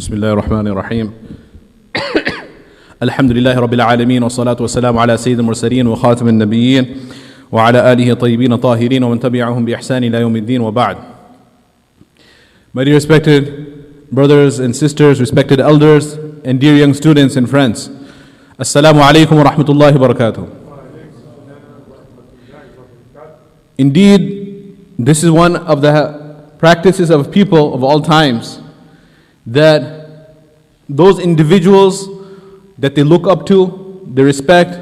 بسم الله الرحمن الرحيم الحمد لله رب العالمين والصلاة والسلام على سيد المرسلين وخاتم النبيين وعلى آله طيبين طاهرين ومن تبعهم بإحسان إلى يوم الدين وبعد. My dear respected brothers and sisters, respected elders and dear young students and friends, Assalamu alaikum wa rahmatullahi wa barakatuh. Indeed, this is one of the practices of people of all times, that those individuals that they look up to, they respect,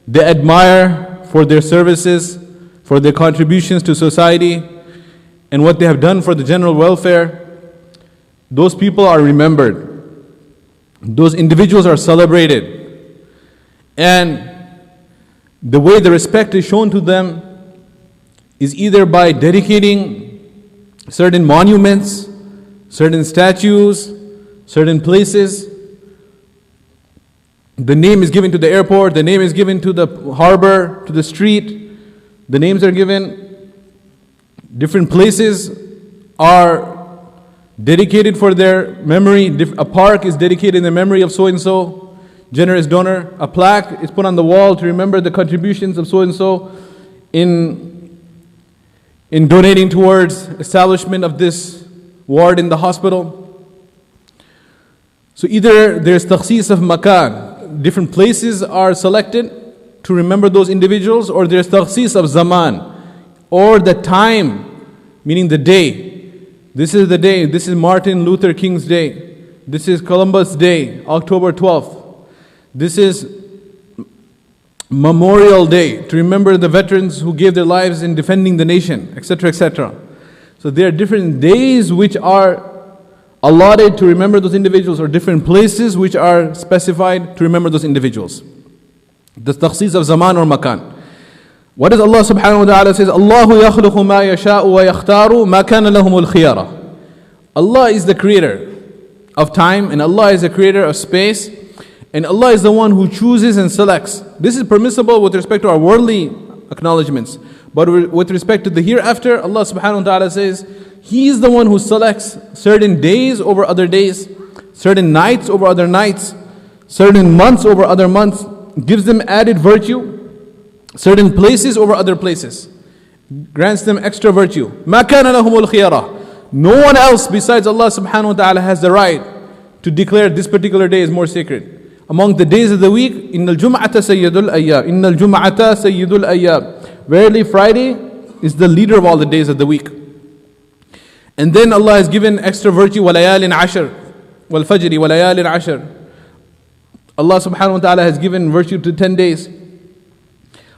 they admire for their services, for their contributions to society, and what they have done for the general welfare, those people are remembered. Those individuals are celebrated. And the way the respect is shown to them is either by dedicating certain monuments, certain statues, certain places. The name is given to the airport, the name is given to the harbor, to the street. The names are given. Different places are dedicated for their memory. A park is dedicated in the memory of so-and-so, generous donor. A plaque is put on the wall to remember the contributions of so-and-so in donating towards establishment of this ward in the hospital. So either there's takhsis of makan, different places are selected to remember those individuals, or there's takhsis of zaman, or the time, meaning the day. This is the day, this is Martin Luther King's day, this is Columbus Day, October 12th. This is Memorial Day, to remember the veterans who gave their lives in defending the nation, etc., etc. So there are different days which are allotted to remember those individuals, or different places which are specified to remember those individuals. The takhsis of zaman or makan. What does Allah subhanahu wa ta'ala says? Allahu yakhluqu ma yasha'u wa yakhtaru ma kana lahumul khiyara. Allah is the creator of time, and Allah is the creator of space, and Allah is the one who chooses and selects. This is permissible with respect to our worldly acknowledgements. But with respect to the hereafter, Allah subhanahu wa ta'ala says, He is the one who selects certain days over other days, certain nights over other nights, certain months over other months, gives them added virtue, certain places over other places, grants them extra virtue. مَا كَانَ لَهُمُ الْخِيَرَةِ. No one else besides Allah subhanahu wa ta'ala has the right to declare this particular day is more sacred. Among the days of the week, إِنَّ الْجُمْعَةَ سَيِّدُ الْأَيَّامِ إِنَّ الْجُمْعَةَ سَيِّدُ الْأَيَّامِ. Verily, Friday is the leader of all the days of the week. And then Allah has given extra virtue, وَلَيَالٍ عَشْرٍ وَالْفَجْرِ وَلَيَالٍ عَشْرٍ. Allah subhanahu wa ta'ala has given virtue to 10 days.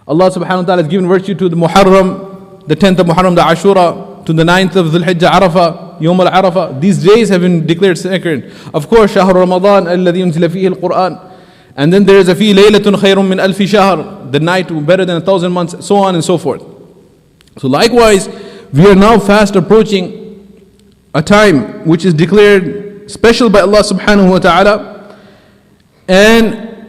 Allah subhanahu wa ta'ala has given virtue to the Muharram, the 10th of Muharram, the Ashura, to the 9th of Dhul Hijjah, Arafah, Yawm al-Arafah. These days have been declared sacred. Of course, Shahr Ramadan, alladhi unzila fihi al-Quran. And then there is a fi laylatun khayrun min alfi shahr, the night better than 1,000 months, so on and so forth. So likewise, we are now fast approaching a time which is declared special by Allah subhanahu wa ta'ala, and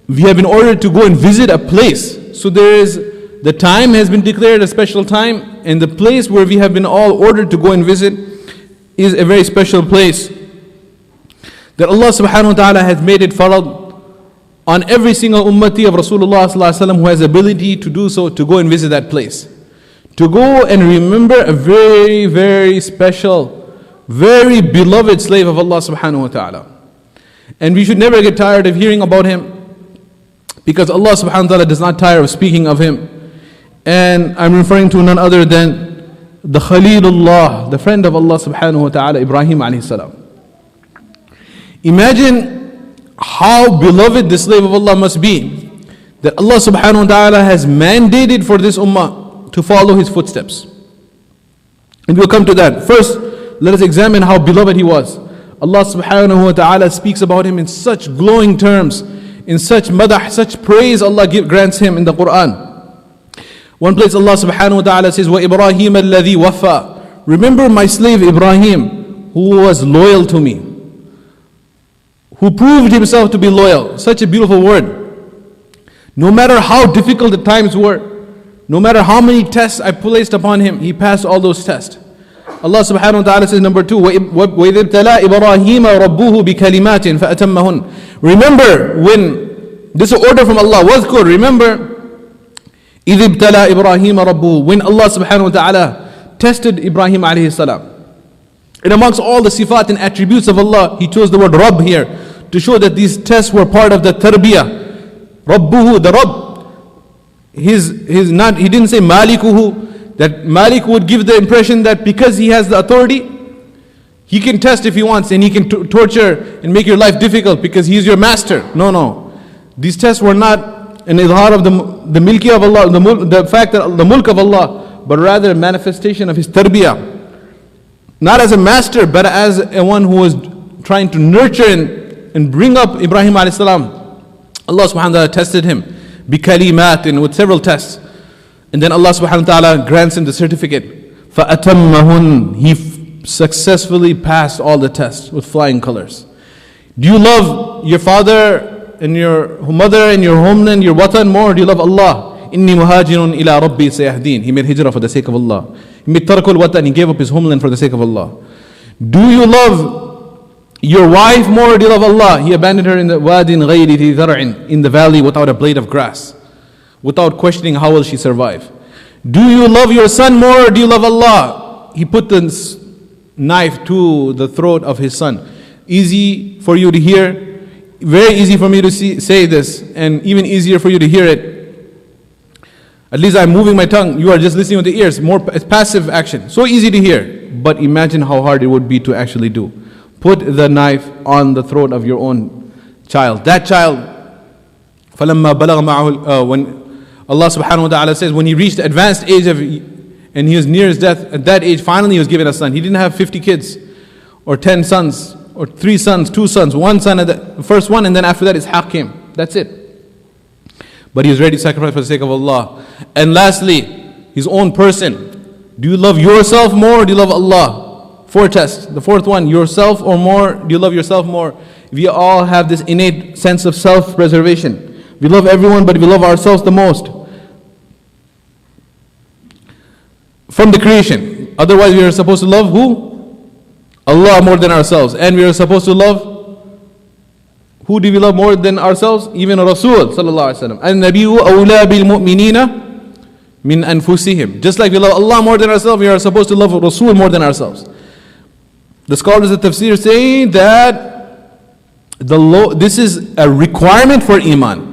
we have been ordered to go and visit a place. So the time has been declared a special time, and the place where we have been all ordered to go and visit is a very special place that Allah subhanahu wa ta'ala has made it farad on every single ummati of Rasulullah sallallahu alaihi wasallam who has ability to do so, to go and visit that place, to go and remember a very, very special, very beloved slave of Allah subhanahu wa ta'ala. And we should never get tired of hearing about him, because Allah subhanahu wa ta'ala does not tire of speaking of him. And I'm referring to none other than the Khalilullah, the friend of Allah subhanahu wa ta'ala, Ibrahim alayhi salam. Imagine how beloved the slave of Allah must be, that Allah subhanahu wa ta'ala has mandated for this ummah to follow his footsteps. And we'll come to that. First, let us examine how beloved he was. Allah subhanahu wa ta'ala speaks about him in such glowing terms, in such madah, such praise Allah grants him in the Quran. One place Allah subhanahu wa ta'ala says, وَإِبْرَاهِيمَ الَّذِي وَفَّى. Remember my slave Ibrahim, who was loyal to me, who proved himself to be loyal. Such a beautiful word. No matter how difficult the times were, no matter how many tests I placed upon him, he passed all those tests. Allah subhanahu wa ta'ala says, number 2, وَإِذِ ابْتَلَى إِبْرَاهِيمَ رَبُّهُ بِكَلِمَاتٍ فَأَتَمَّهُنْ. Remember when, this is an order from Allah, وَذْكُرْ, remember, إِذِ ابْتَلَى إِبْرَاهِيمَ رَبُّهُ, when Allah subhanahu wa ta'ala tested Ibrahim alayhi salam. And amongst all the sifat and attributes of Allah, He chose the word Rabb here to show that these tests were part of the tarbiyah. Rabbuhu, the Rabb. His not, He didn't say Malikuhu, that Malik would give the impression that because he has the authority, he can test if he wants and he can torture and make your life difficult because he is your master. No. These tests were not an izhar of the milki of Allah, the fact that the mulk of Allah, but rather a manifestation of His tarbiyah. Not as a master, but as a one who was trying to nurture and bring up Ibrahim alayhi salam. Allah subhanahu wa ta'ala tested him bikalimatin, with several tests. And then Allah subhanahu wa ta'ala grants him the certificate. فَأَتَمَّهُنْ. He successfully passed all the tests with flying colors. Do you love your father and your mother and your homeland, your watan more? Do you love Allah? إِنِّي مُهَاجِرٌ إِلَىٰ رَبِّي سَيَهْدِينَ. He made hijrah for the sake of Allah. He made tarkul watan. He gave up his homeland for the sake of Allah. Do you love your wife more? Do you love Allah? He abandoned her in the wadin ghayri dhi zar'in, in the valley without a blade of grass, without questioning how will she survive. Do you love your son more? Or do you love Allah? He put the knife to the throat of his son. Easy for you to hear, very easy for me to say this, and even easier for you to hear it. At least I'm moving my tongue. You are just listening with the ears. It's passive action. So easy to hear. But imagine how hard it would be to actually do. Put the knife on the throat of your own child. That child, فَلَمَّا بَلَغَ مَعَهُ, when Allah subhanahu wa ta'ala says, when he reached the advanced age and he was near his death, at that age finally he was given a son. He didn't have 50 kids, or 10 sons, or 3 sons, 2 sons, 1 son, the first one, and then after that Ishaq came. That's it. But he was ready to sacrifice for the sake of Allah. And lastly, his own person. Do you love yourself more or do you love Allah? 4 tests. The 4th one, yourself or more? Do you love yourself more? We all have this innate sense of self-preservation. We love everyone, but we love ourselves the most. From the creation. Otherwise, we are supposed to love who? Allah more than ourselves. And we are supposed to love, who do we love more than ourselves? Even Rasul sallallahu alaihi wasallam. An-Nabiyyu awla bil mu'minina min anfusihim. Just like we love Allah more than ourselves, we are supposed to love Rasul more than ourselves. The scholars of tafsir say that this is a requirement for iman,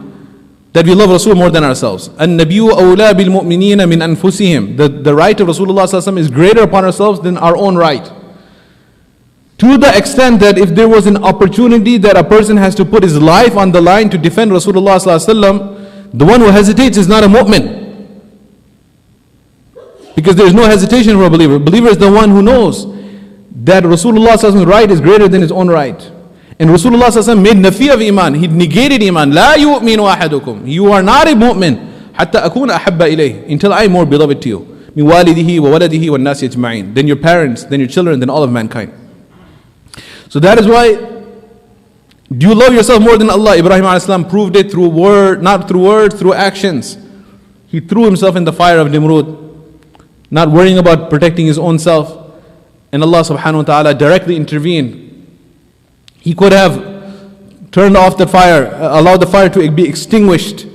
that we love Rasul more than ourselves. An-Nabiyyu awla bil mu'minina min anfusihim. The right of Rasulullah sallallahu alaihi wasallam is greater upon ourselves than our own right. To the extent that if there was an opportunity that a person has to put his life on the line to defend Rasulullah sallallahu alaihi wasallam, the one who hesitates is not a mu'min. Because there is no hesitation for a believer. Believer is the one who knows that Rasulullah sallallahu alaihi wasallam's right is greater than his own right. And Rasulullah sallallahu alaihi wasallam made nafi of iman. He negated iman. La yu'minu ahadukum. You are not a mu'min hatta akuna ahabba ilayh, until I am more beloved to you. Min walidihi wa waladihi wa nasi ajma'in. Then your parents, then your children, then all of mankind. So that is why, do you love yourself more than Allah? Ibrahim a.s. proved it through word, not through words, through actions. He threw himself in the fire of Nimrud, not worrying about protecting his own self. And Allah subhanahu wa ta'ala directly intervened. He could have turned off the fire, allowed the fire to be extinguished,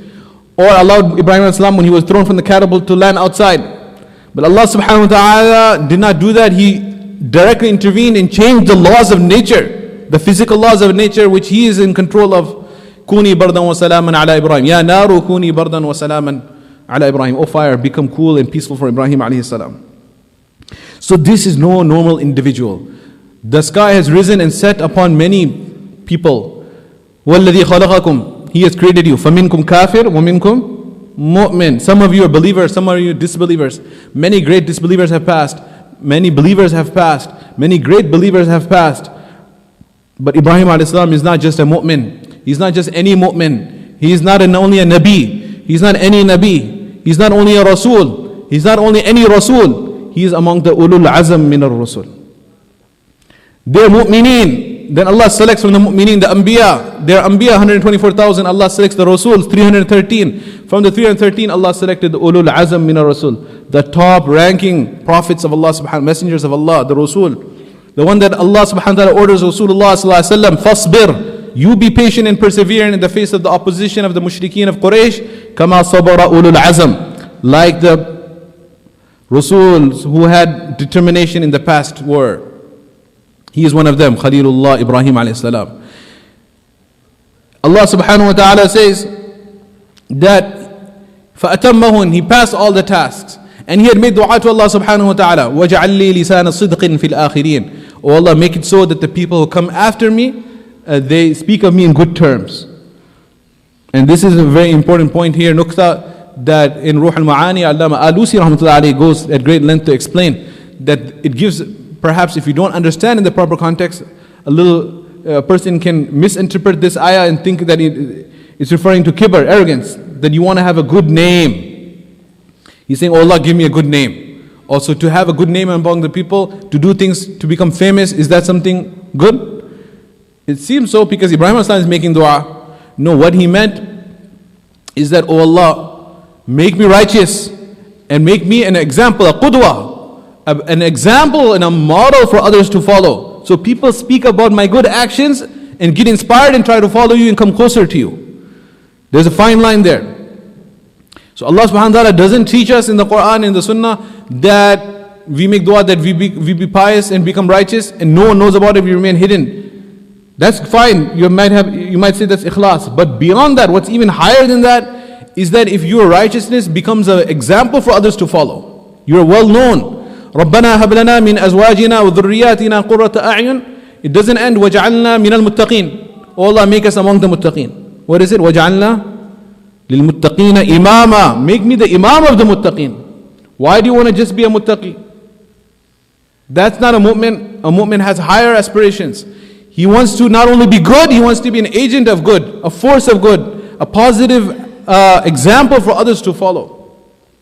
or allowed Ibrahim a.s. when he was thrown from the catapult to land outside. But Allah subhanahu wa ta'ala did not do that. He directly intervened and changed the laws of nature, the physical laws of nature, which He is in control of. Kuni bardan wa salaman ala Ibrahim. Ya naru kuni bardan wa salaman ala Ibrahim. O fire, become cool and peaceful for Ibrahim alayhi salam. So this is no normal individual. The sky has risen and set upon many people. وَالَّذِي خَلَقَكُمْ. He has created you. فَمِنْكُمْ كَافِرٌ وَمِنْكُمْ مُؤْمِنٌ. Some of you are believers, some of you are disbelievers. Many great disbelievers have passed. Many believers have passed. Many great believers have passed. But Ibrahim a.s. is not just a mu'min. He's not just any mu'min. He is not only a nabi. He's not any nabi. He's not only a rasul. He's not only any rasul. He is among the ulul azam min ar-rasul. They're mu'mineen. Then Allah selects from the mu'mineen the anbiya. There are anbiya 124,000. Allah selects the rasuls 313. From the 313 Allah selected the ulul azam min ar-rasul. the top ranking prophets of Allah subhanahu, messengers of Allah, the Rasul, the one that Allah subhanahu wa ta'ala orders Rasulullah sallallahu alaihi wasallam, fasbir, you be patient and persevering in the face of the opposition of the mushrikeen of Quraysh, kama sabara ulul azam, like the Rasuls who had determination in the past were. He is one of them, Khalilullah Ibrahim alayhi salam. Allah subhanahu wa ta'ala says that فَأَتَمَّهُنْ, he passed all the tasks. And he had made dua to Allah subhanahu wa ta'ala. وَجَعَلْ لِي لِسَانَ صِدْقٍ فِي الْآخِرِينَ. Oh Allah, make it so that the people who come after me, they speak of me in good terms. And this is a very important point here, nukta, that in Ruh al-Ma'ani, Allama Alusi rahmatullahi alayhi goes at great length to explain that it gives, perhaps if you don't understand in the proper context, a person can misinterpret this ayah and think that it's referring to kibr, arrogance, that you want to have a good name. He's saying, oh Allah, give me a good name. Also, to have a good name among the people, to do things, to become famous, is that something good? It seems so, because Ibrahim as-salam is making dua. No, what he meant is that, oh Allah, make me righteous and make me an example, a qudwa, an example and a model for others to follow. So people speak about my good actions and get inspired and try to follow you and come closer to you. There's a fine line there. So Allah subhanahu wa ta'ala doesn't teach us in the Quran and the Sunnah that we make dua that we be pious and become righteous and no one knows about it, we remain hidden. That's fine. You might say that's ikhlas. But beyond that, what's even higher than that is that if your righteousness becomes an example for others to follow. You're well known. رَبَّنَا هَبْ لَنَا مِنْ أَزْوَاجِنَا وَذُرِّيَّاتِنَا قُرَّةَ أَعْيُنٍ. It doesn't end وَجَعَلْنَا مِنَ الْمُتَّقِينَ. Oh Allah, make us among the muttaqeen. What is it? وَجَعَلْنَا لِلْمُتَّقِينَ إِمَامًا. Make me the imam of the muttaqeen. Why do you want to just be a muttaqi? That's not a mu'min. A mu'min has higher aspirations. He wants to not only be good, he wants to be an agent of good, a force of good, a positive example for others to follow.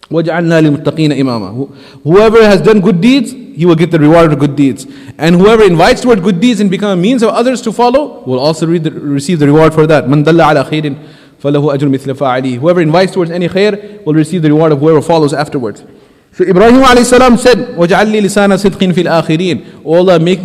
وَجَعَلْنَا لِلْمُتَّقِينَ إِمَامًا. Whoever has done good deeds, he will get the reward of good deeds. And whoever invites toward good deeds and become a means of others to follow, will also receive the reward for that. مَنْ دَلَّ عَلَى خَيْرٍ فَلَهُ أَجْرٌ مِثْلَ فَاعِلِهِ. Whoever invites towards any khair will receive the reward of whoever follows afterwards. So Ibrahim alayhi salam said, وَجَعَلْ لِي لِسَانَ صِدْقٍ فِي الْآخِرِينَ. Oh Allah, make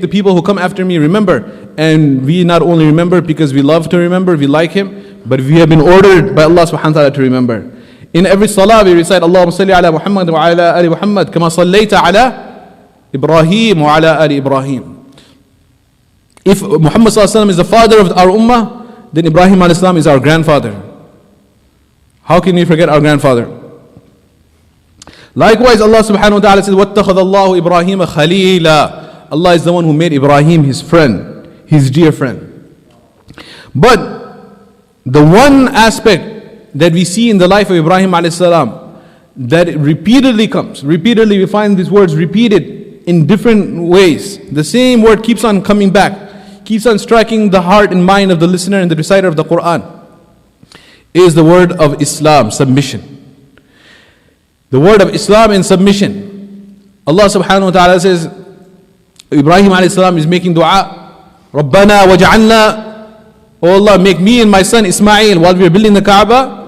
the people who come after me remember. And we not only remember because we love to remember, we like him, but we have been ordered by Allah subhanahu wa ta'ala to remember. In every salah we recite Allahumma salli ala Muhammad wa ala ali Muhammad kama sallaita ala Ibrahim wa ala ali Ibrahim. If Muhammad sallallahu alaihi wasallam is the father of our ummah, then Ibrahim alayhi salam is our grandfather. How can we forget our grandfather? Likewise, Allah subhanahu wa ta'ala says, وَاتَّخَذَ اللَّهُ إِبْرَاهِيمَ خَلِيلًا. Allah is the one who made Ibrahim his friend, his dear friend. But the one aspect that we see in the life of Ibrahim alayhi salam, that it repeatedly we find these words repeated in different ways. The same word keeps on coming back, keeps on striking the heart and mind of the listener and the reciter of the Quran, is the word of Islam, submission. The word of Islam and submission. Allah subhanahu wa ta'ala says, Ibrahim alayhi salam is making dua, Rabbana waj'alna, oh Allah, make me and my son Ismail, while we are building the Kaaba,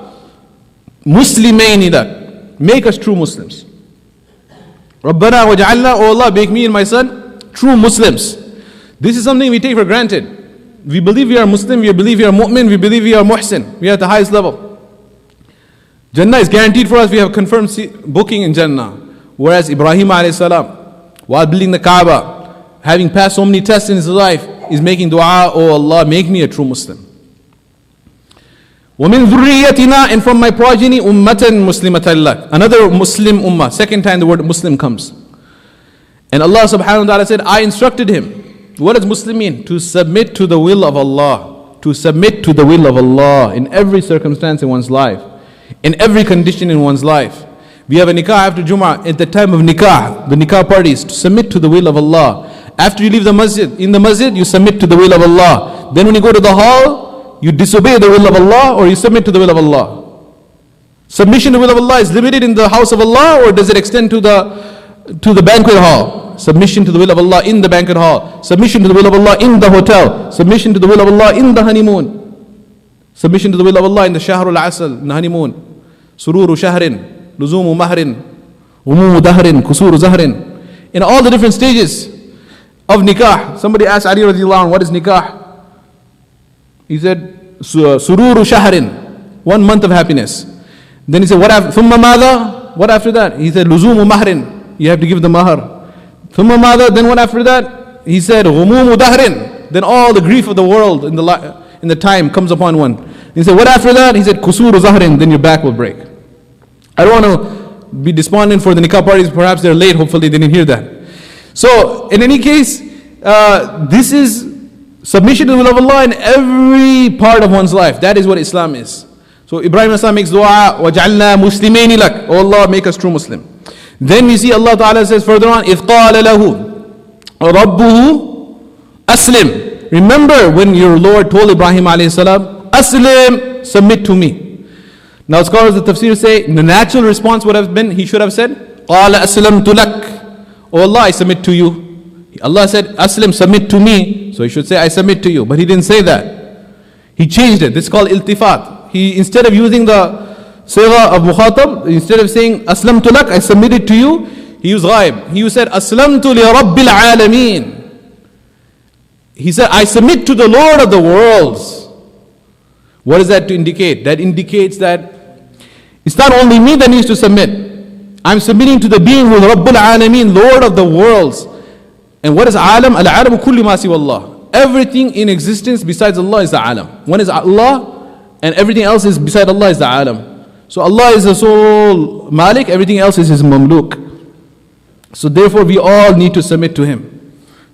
Muslimaini lak, make us true Muslims. Rabbana waj'alna, oh Allah, make me and my son true Muslims. This is something we take for granted. We believe we are Muslim, we believe we are mu'min, we believe we are muhsin. We are at the highest level. Jannah is guaranteed for us, we have confirmed booking in Jannah. Whereas Ibrahim alayhi salam, while building the Kaaba, having passed so many tests in his life, is making dua, oh Allah, make me a true Muslim. وَمِن ذُرِّيَّتِنَا, and from my progeny, ummatan muslimatan lak. Another Muslim ummah. Second time the word Muslim comes. And Allah subhanahu wa ta'ala said, I instructed him. What does Muslim mean? To submit to the will of Allah. To submit to the will of Allah in every circumstance in one's life. In every condition in one's life. We have a nikah after Jummah. At the time of nikah, the nikah parties, to submit to the will of Allah. After you leave the masjid, in the masjid, you submit to the will of Allah. Then when you go to the hall, you disobey the will of Allah or you submit to the will of Allah. Submission to the will of Allah is limited in the house of Allah, or does it extend to the banquet hall? Submission to the will of Allah in the banquet hall. Submission to the will of Allah in the hotel. Submission to the will of Allah in the honeymoon. Submission to the will of Allah in the shahrul asal, in the honeymoon. Sururu shahrin. luzumu mahrin, umumu dahrin, kusuru zahrin. In all the different stages of nikah. Somebody asked Ali radiallahu anhu, what is nikah? He said, sururu shahrin, 1 month of happiness. Then he said, what after? Thumma madha? What after that? He said, luzumu mahrin, you have to give the mahar. Thumma madha? Then what after that? He said, umumu dahrin. Then all the grief of the world in the time comes upon one. He said, what after that? He said, kusuru zahrin, then your back will break. I don't want to be despondent for the nikah parties. Perhaps they're late. Hopefully they didn't hear that. So, in any case, this is submission to the will of Allah in every part of one's life. That is what Islam is. So, Ibrahim Islam makes dua, وَجَعَلْنَا مُسْلِمَيْنِ لَكَ. Oh Allah, make us true Muslim. Then we see Allah Ta'ala says further on, إِذْ قَالَ لَهُ رَبُّهُ أَسْلِمْ. Remember when your Lord told Ibrahim alayhi salam, Aslim, submit to me. Now scholars of tafsir say, the natural response would have been, he should have said, قَالَ أَسْلَمْتُ لَكَ. Oh Allah, I submit to you. Allah said, Aslim, submit to me. So he should say, I submit to you. But he didn't say that. He changed it. This is called iltifat. He, instead of using the sigha of mukhatab, instead of saying, Aslamtu lak, I submitted to you, he used ghaib. He said, Aslamtu li rabbil alameen. He said, I submit to the Lord of the worlds. What does that to indicate? That indicates that it's not only me that needs to submit. I'm submitting to the being who is Rabbul Alameen, Lord of the worlds. And what is alam? Al-alamu kulli ma siwa Allah. Everything in existence besides Allah is the alam. One is Allah, and everything else is beside Allah is the alam. So Allah is the sole malik, everything else is his mamluk. So therefore we all need to submit to him.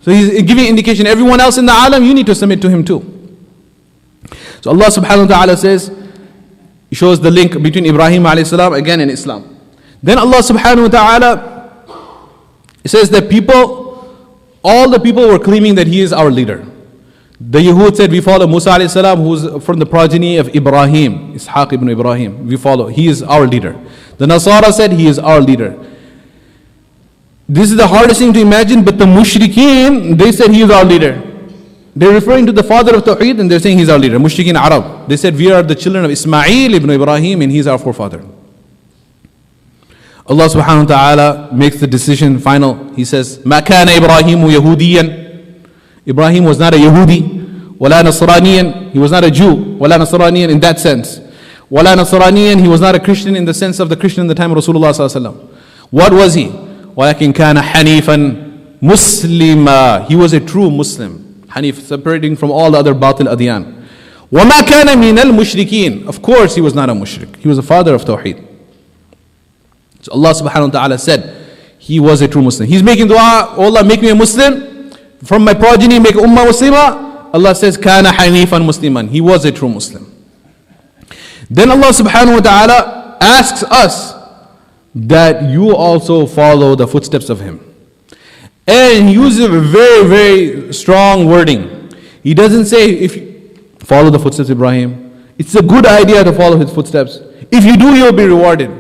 So he's giving indication, everyone else in the alam, you need to submit to him too. So Allah subhanahu wa ta'ala says, he shows the link between Ibrahim alayhi salam again and Islam. Then Allah subhanahu wa ta'ala says that all the people were claiming that he is our leader. The Yahud said, we follow Musa alayhi salam, who's from the progeny of Ibrahim, Ishaq ibn Ibrahim. We follow, he is our leader. The Nasara said, he is our leader. This is the hardest thing to imagine, but the Mushrikeen, they said he is our leader. They're referring to the father of Tawheed and they're saying he's our leader. Mushrikeen Arab. They said, we are the children of Ismail ibn Ibrahim and he's our forefather. Allah subhanahu wa ta'ala makes the decision final. He says, مَا كَانَ إِبْرَاهِيمُ يَهُودِيًّا. Ibrahim was not a Yahudi. وَلَا نَصْرَانِيًّا. He was not a Jew. وَلَا نَصْرَانِيًّا in that sense. وَلَا نَصْرَانِيًّا. He was not a Christian in the sense of the Christian in the time of Rasulullah sallallahu alaihi wasallam. What was he? وَلَكِنْ كَانَ حَنِيفًا مُسْلِمًا. He was a true Muslim. Hanif, separating from all the other batil adyan. وَمَا كَانَ مِنَ الْمُشْرِكِينَ. Of course he was not a mushrik. He was a father of Tawheed. So Allah subhanahu wa ta'ala said, he was a true Muslim. He's making dua, oh Allah, make me a Muslim. From my progeny, make ummah muslima. Allah says, كَانَ حَنِيفًا مُسْلِمًا. He was a true Muslim. Then Allah subhanahu wa ta'ala asks us that you also follow the footsteps of him. And he uses a very, very strong wording. He doesn't say, if you follow the footsteps of Ibrahim, it's a good idea to follow his footsteps. If you do, you'll be rewarded.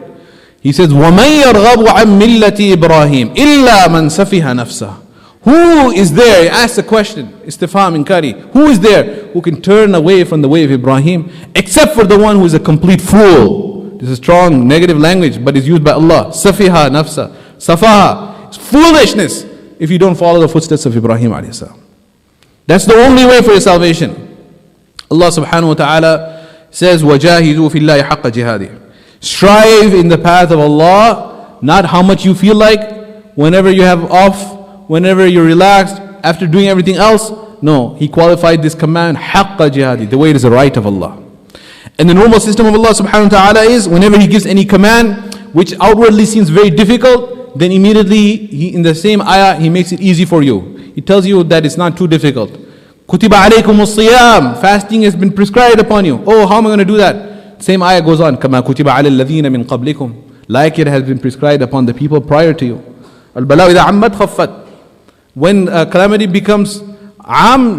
He says, وَمَنْ يَرْغَبُ عَنْ مِلَّةِ إِبْرَاهِيمِ إِلَّا مَنْ سَفِهَ نَفْسَهُ. Who is there? He asks a question, istifham inkari. Who is there who can turn away from the way of Ibrahim except for the one who is a complete fool? This is strong negative language, but is used by Allah. Safiha nafsa. Safaha. It's foolishness if you don't follow the footsteps of Ibrahim alayhi salam. That's the only way for your salvation. Allah subhanahu wa ta'ala says, وَجَاهِدُوا فِي اللَّهِ حَقَّ جِهَادِهِ. Strive in the path of Allah, not how much you feel like, whenever you have off, whenever you're relaxed, after doing everything else. No, he qualified this command, حَقَّ جِهَادِهِ, the way it is the right of Allah. And the normal system of Allah subhanahu wa ta'ala is, whenever he gives any command, which outwardly seems very difficult, then immediately, in the same ayah, he makes it easy for you. He tells you that it's not too difficult. كُتِبَ عَلَيْكُمُ الصِّيَامِ. Fasting has been prescribed upon you. Oh, how am I going to do that? Same ayah goes on, كَمَا كُتِبَ عَلَى الَّذِينَ مِنْ قَبْلِكُمْ. Like it has been prescribed upon the people prior to you. الْبَلَاءُ إِذَا عَمَّتْ خَفَّتْ. When calamity becomes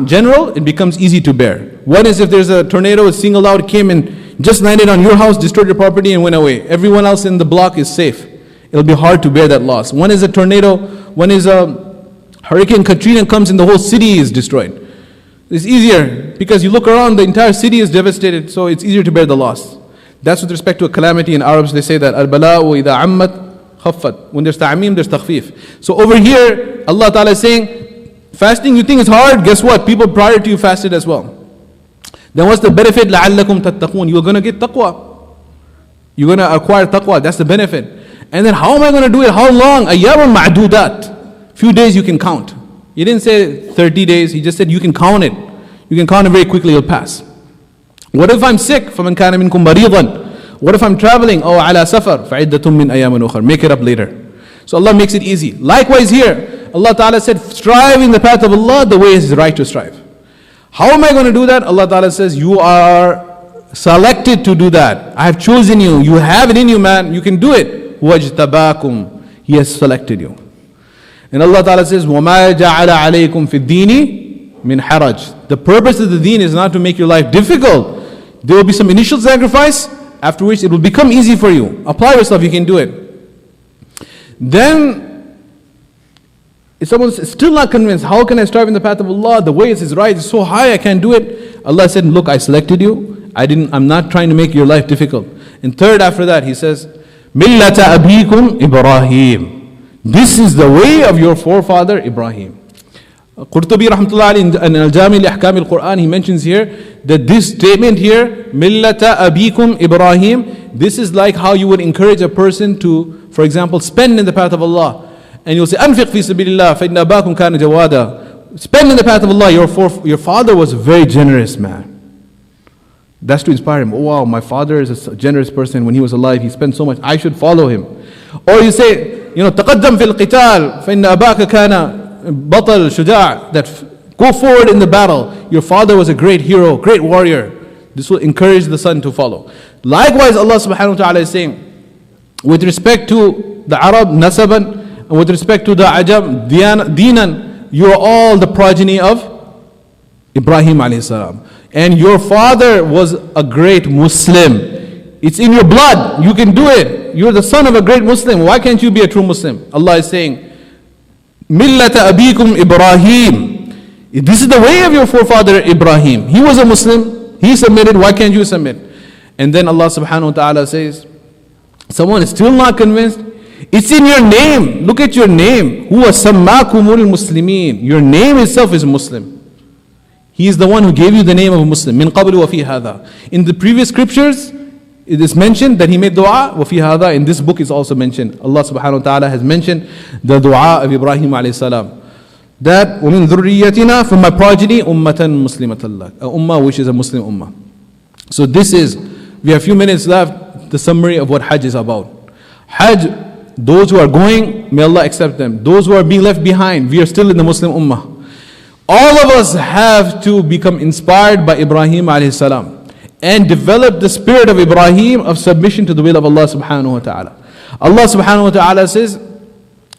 general, it becomes easy to bear. What is if there's a tornado, it's singled out, came and just landed on your house, destroyed your property and went away. Everyone else in the block is safe. It'll be hard to bear that loss. When is a tornado, when is a Hurricane Katrina comes and the whole city is destroyed. It's easier because you look around, the entire city is devastated, so it's easier to bear the loss. That's with respect to a calamity. In Arabs they say that al-bala'u idha ammat khaffat. When there's ta'amim, there's takhfif. So over here, Allah Ta'ala is saying, fasting you think is hard, guess what? People prior to you fasted as well. Then what's the benefit? لَعَلَّكُمْ تَتَّقُونَ. You're going to get taqwa. You're going to acquire taqwa. That's the benefit. And then how am I going to do it? How long? أَيَّامٌ مَعْدُودَات. Few days you can count. He didn't say 30 days. He just said you can count it. You can count it very quickly. It'll pass. What if I'm sick? فَمَنْ كَانَ مِنْكُمْ مَرِيضًا. What if I'm traveling? Oh, عَلَى سَفَرٍ فَعِدَّةٌ مِّنْ أَيَّامٍ أُخَرٍ. Make it up later. So Allah makes it easy. Likewise here, Allah Ta'ala said, strive in the path of Allah the way it is right to strive. How am I going to do that? Allah Ta'ala says, you are selected to do that. I have chosen you. You have it in you, man. You can do it. وَاجْتَبَاكُمْ. He has selected you. And Allah Ta'ala says, وَمَا جَعَلَ عَلَيْكُمْ فِي الدِّينِ مِنْ حَرَجٍ. The purpose of the deen is not to make your life difficult. There will be some initial sacrifice, after which it will become easy for you. Apply yourself, you can do it. Then, if someone's still not convinced, how can I strive in the path of Allah? The way is right, it's so high, I can't do it. Allah said, look, I selected you. I'm not trying to make your life difficult. And third, after that, He says, مِلَّةَ أَبِيكُمْ إِبْرَاهِيمُ. This is the way of your forefather Ibrahim. Qurtubi rahmatullah alayhi in Al-Jami li-Ahkam al-Quran, he mentions here that this statement here, Millata abikum Ibrahim, this is like how you would encourage a person to, for example, spend in the path of Allah. And you'll say, Anfiq fi sabilillah, fa inna abakum kana jawada. Spend in the path of Allah. Your father was a very generous man. That's to inspire him. Oh wow, my father is a generous person. When he was alive, he spent so much. I should follow him. Or you say, تقدم في القتال فإن أباك كان بطل شجاع. That go forward in the battle. Your father was a great hero, great warrior. This will encourage the son to follow. Likewise, Allah subhanahu wa ta'ala is saying, with respect to the Arab, nasaban, and with respect to the Ajam, dinan, you are all the progeny of Ibrahim alayhi salam. And your father was a great Muslim. It's in your blood. You can do it. You're the son of a great Muslim. Why can't you be a true Muslim? Allah is saying, Millata abikum Ibrahim. This is the way of your forefather Ibrahim. He was a Muslim. He submitted. Why can't you submit? And then Allah subhanahu wa ta'ala says, someone is still not convinced. It's in your name. Look at your name. Huwa sammakumul muslimin. Your name itself is Muslim. He is the one who gave you the name of a Muslim. Min qablu wa fi hadha. In the previous scriptures, it is mentioned that he made dua. Wa fi hadha. In this book is also mentioned. Allah subhanahu wa ta'ala has mentioned the dua of Ibrahim alayhi salam. That وَمِن ذُرِّيَّتِنَا, from my progeny, ummatan muslimatan lak. A ummah which is a Muslim ummah. So this is, we have a few minutes left, the summary of what Hajj is about. Hajj, those who are going, may Allah accept them. Those who are being left behind, we are still in the Muslim ummah. All of us have to become inspired by Ibrahim alayhi salam and develop the spirit of Ibrahim of submission to the will of Allah subhanahu wa ta'ala. Allah subhanahu wa ta'ala says,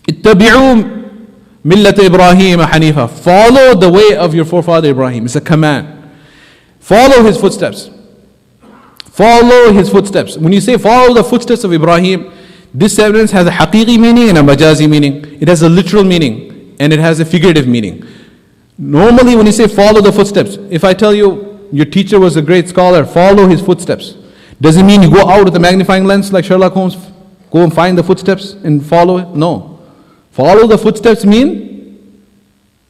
ittabi'u millata Ibrahim hanifa. Follow the way of your forefather Ibrahim. It's a command. Follow his footsteps. Follow his footsteps. When you say follow the footsteps of Ibrahim, this sentence has a haqiqi meaning and a majazi meaning. It has a literal meaning and it has a figurative meaning. Normally when you say follow the footsteps, if I tell you your teacher was a great scholar, follow his footsteps. Doesn't mean you go out with a magnifying lens like Sherlock Holmes, go and find the footsteps and follow it. No. Follow the footsteps mean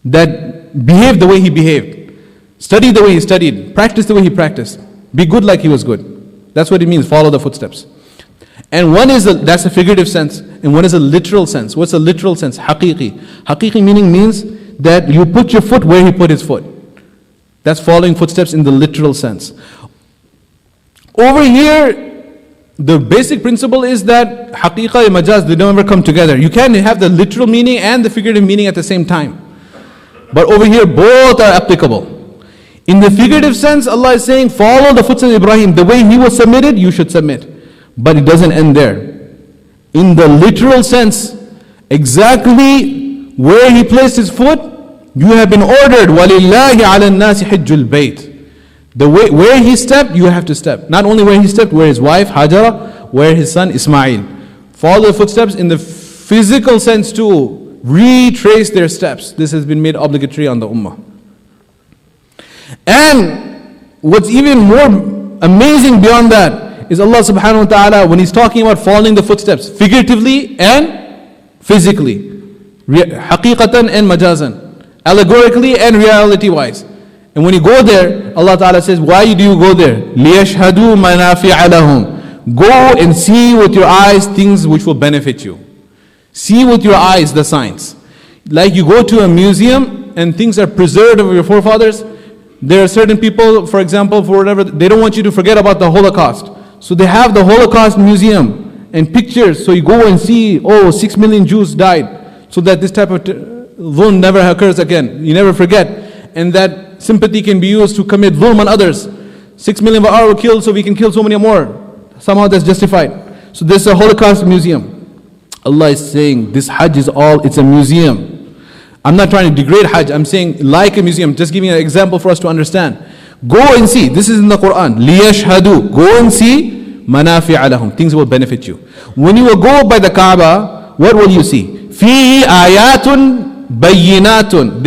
that behave the way he behaved. Study the way he studied. Practice the way he practiced. Be good like he was good. That's what it means, follow the footsteps. And one is, that's a figurative sense, and one is a literal sense. What's a literal sense? Haqiqi. Haqiqi means that you put your foot where he put his foot. That's following footsteps in the literal sense. Over here, the basic principle is that haqiqa and majaz, they don't ever come together. You can't have the literal meaning and the figurative meaning at the same time. But over here, both are applicable. In the figurative sense, Allah is saying, follow the footsteps of Ibrahim. The way he was submitted, you should submit. But it doesn't end there. In the literal sense, exactly where he placed his foot, you have been ordered. وَلِلَّهِ عَلَى النَّاسِ حِجُّ الْبَيْتِ. The way where he stepped, you have to step. Not only where he stepped, where his wife Hajara, where his son Ismail. Follow the footsteps in the physical sense too. Retrace their steps. This has been made obligatory on the ummah. And what's even more amazing beyond that is Allah subhanahu wa ta'ala when He's talking about following the footsteps, figuratively and physically, haqiqatan and majazan, allegorically and reality-wise. And when you go there, Allah ta'ala says, why do you go there? لِيَشْهَدُوا مَنَافِعَ لَهُمْ. Go and see with your eyes things which will benefit you. See with your eyes the signs. Like you go to a museum and things are preserved of your forefathers. There are certain people, for example, for whatever, they don't want you to forget about the Holocaust. So they have the Holocaust museum and pictures. So you go and see, 6 million Jews died. So that this type of dhulm never occurs again. You never forget. And that sympathy can be used to commit dhulm on others. 6 million were killed, so we can kill so many more. Somehow that's justified. So this is a Holocaust museum. Allah is saying this Hajj is it's a museum. I'm not trying to degrade Hajj. I'm saying like a museum. Just giving an example for us to understand. Go and see. This is in the Quran. لِيَشْهَدُوا. Go and see. مَنَافِعَ لَهُمْ. Things will benefit you. When you will go by the Kaaba, what will you see? فِيهِ آيَاتٌ بَيِّنَاتٌ.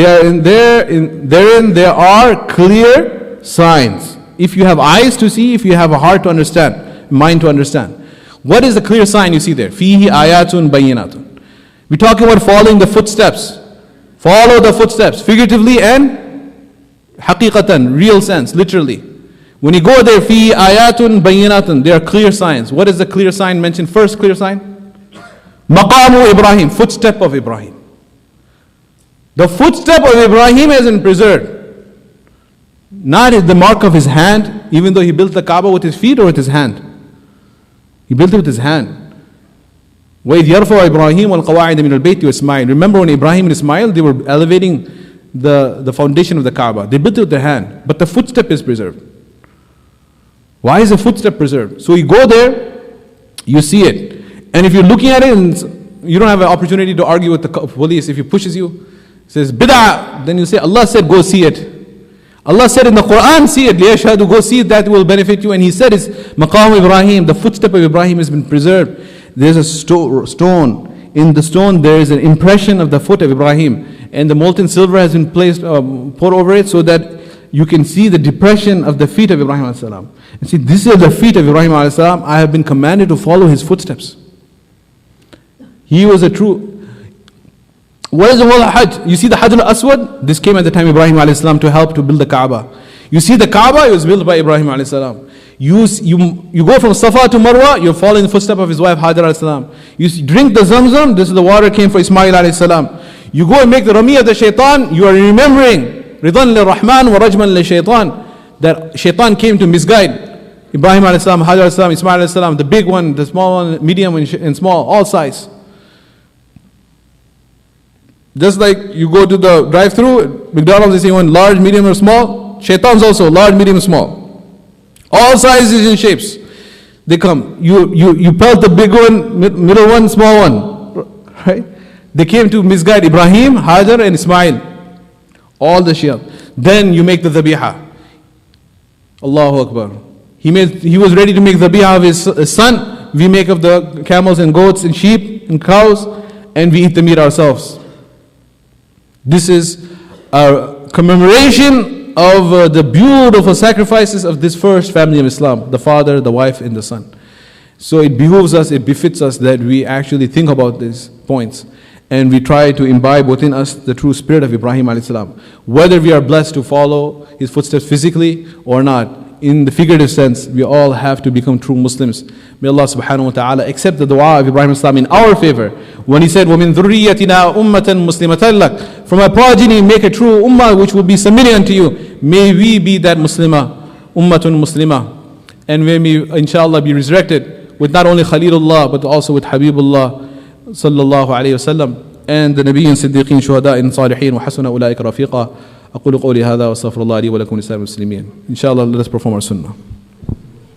Therein there are clear signs. If you have eyes to see, if you have a heart to understand, mind to understand. What is the clear sign you see there? فِيهِ آيَاتٌ بَيِّنَاتٌ. We're talking about following the footsteps. Follow the footsteps, figuratively and haqiqatan, real sense, literally. When you go there, fi ayatun bayinatun, there are clear signs. What is the clear sign mentioned? First clear sign? Maqamu Ibrahim, footstep of Ibrahim. The footstep of Ibrahim has been preserved. Not the mark of his hand, even though he built the Kaaba with his feet or with his hand. He built it with his hand. وَإِذْ يَرْفَعُ إِبْرَاهِيمُ وَالْقَوَاعِدَ مِنَ الْبَيْتِ وَإِسْمَاعِيلُ. Remember when Ibrahim and Ismail, they were elevating the foundation of the Kaaba. They built it with their hand, but the footstep is preserved. Why is the footstep preserved? So you go there, you see it. And if you're looking at it, and you don't have an opportunity to argue with the police. If he pushes you, says, bid'ah, then you say, Allah said, go see it. Allah said in the Quran, see it, liyashhadu, go see it, that will benefit you. And He said, it's Maqam Ibrahim, the footstep of Ibrahim has been preserved. There's a stone. In the stone, there is an impression of the foot of Ibrahim. And the molten silver has been poured over it so that you can see the depression of the feet of Ibrahim a.s. And see, this is the feet of Ibrahim a.s. I have been commanded to follow his footsteps. He was a true... What is the whole Hajj? You see the Hajj al-Aswad? This came at the time of Ibrahim a.s. to help to build the Kaaba. You see the Kaaba, it was built by Ibrahim a.s. You go from Safa to Marwa, you're following the footsteps of his wife Hajar a.s. You drink the Zamzam, this is the water came for Ismail a.s. You go and make the Ramiyah of the Shaitan, you are remembering Ridan li-Rahman wa Rajman li-Shaitan, that Shaitan came to misguide Ibrahim a.s., Hajar a.s., Ismail a.s., the big one, the small one, medium and small, all size. Just like you go to the drive-thru, McDonald's, they say one large, medium or small. Shaitan's also large, medium, small. All sizes and shapes. They come. You pelt the big one, middle one, small one. Right? They came to misguide Ibrahim, Hajar and Ismail. All the Shia. Then you make the dhabiha. Allahu Akbar. He was ready to make dhabiha of his son. We make of the camels and goats and sheep and cows, and we eat the meat ourselves. This is a commemoration of the beautiful sacrifices of this first family of Islam, the father, the wife, and the son. So it behooves us, it befits us that we actually think about these points and we try to imbibe within us the true spirit of Ibrahim alayhi salam. Whether we are blessed to follow his footsteps physically or not, in the figurative sense, we all have to become true Muslims. May Allah subhanahu wa ta'ala accept the dua of Ibrahim Islam in our favor. When he said, وَمِن ذُرِّيَّتِنَا أُمَّةً مُسْلِمَةً لَكَ, from our progeny make a true ummah which will be submitting unto you. May we be that Muslimah, ummatun Muslimah. And may we inshallah be resurrected with not only Khalilullah but also with Habibullah sallallahu alayhi wa sallam and the Nabiyyin, Siddiqeen, Shuhada'in, Salihin wa hasuna ulaika rafiqa. أقول قولي هذا وأستغفر الله لي ولكم ولسائر المسلمين. Inshallah, let us perform our sunnah.